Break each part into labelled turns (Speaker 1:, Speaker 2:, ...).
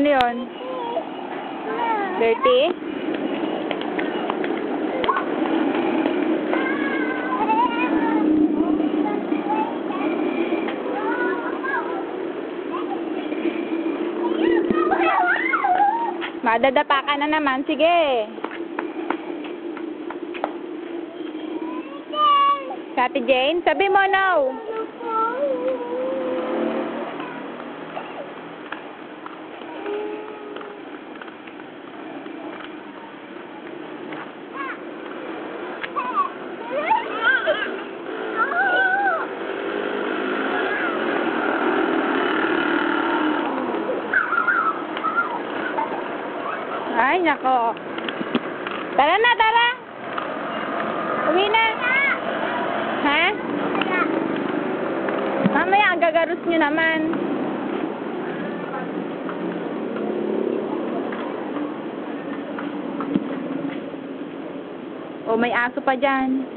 Speaker 1: Ano yun? Dirty? Madadapa ka na naman. Sige. Ate Jane, sabi mo no. Ay, nako. Tara na, tara. Uwi na. Ha? Mamaya, ang gagarus nyo naman. O, may aso pa dyan.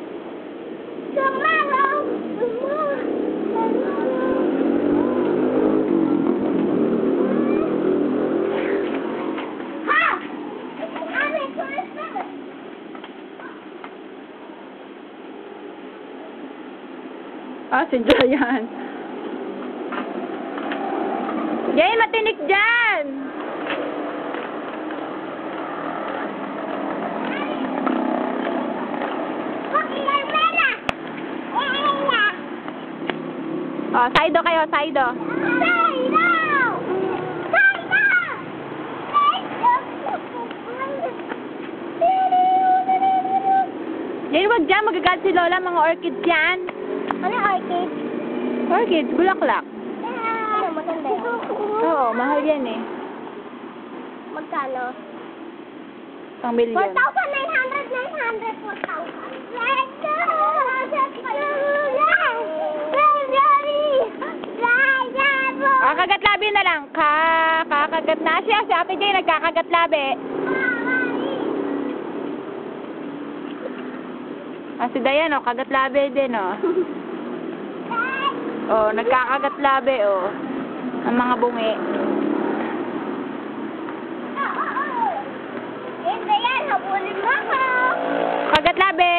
Speaker 1: Ah, si Jayan. Jay, matinik dyan! Oh, saido kayo, saido. Jay, wag dyan, magagat si Lola, mga orchids yan.
Speaker 2: Ano orchid?
Speaker 1: Orchids, bulaklak.
Speaker 2: Ano, maganda yan?
Speaker 1: Oo, mahal yan eh.
Speaker 2: Magkano?
Speaker 1: 1,000,000.
Speaker 2: 4,900, 4,000.
Speaker 1: Ah, kagat labi na lang. Kakagat na siya. Si Ate Jay nagkakagat labi. Ah, si Dayan, oh, kagat labi din, oh. Oh, nagkakagat labi, oh. Ang mga bungi.
Speaker 2: Hindi yan, habulin mo ako.
Speaker 1: Kagat labi.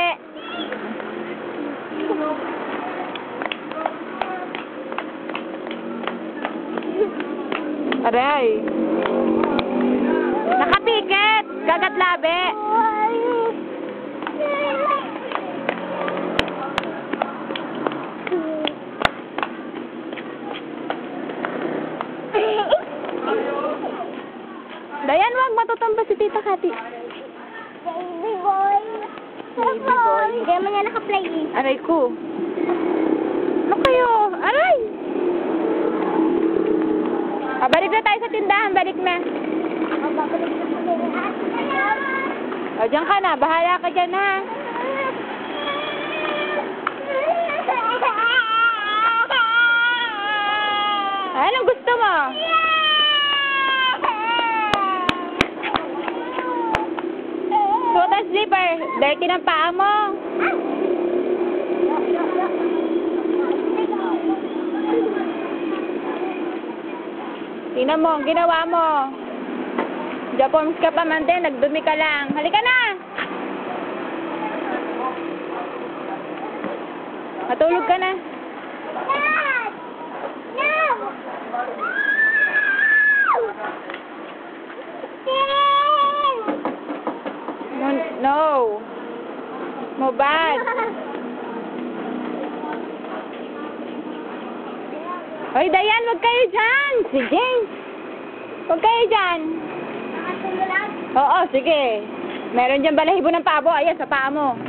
Speaker 1: Aray. Nakapikit. Kagat labi. Dayan, wag matutumba si Tita Kati.
Speaker 2: Baby boy.
Speaker 1: Baby boy.
Speaker 2: Kaya mo niya naka-play eh.
Speaker 1: Aray ko. Ano kayo? Aray! Ah, balik na tayo sa tindahan. Balik na.
Speaker 2: Babalik na kami.
Speaker 1: O, dyan ka na. Bahala ka dyan, ha? Anong gusto mo? Suot ang slipper. Dirty ng paa mo. Tingnan mo, ang ginawa mo. Japoms ka pa man din, nagdumi ka lang. Halika na! Matulog ka na. No. Mo bad. Hoy, Dayan, wag kayo dyan. Si James. Wag kayo dyan. Oo, sige. Meron dyan balahibo ng pabo. Ayan, sa paa mo.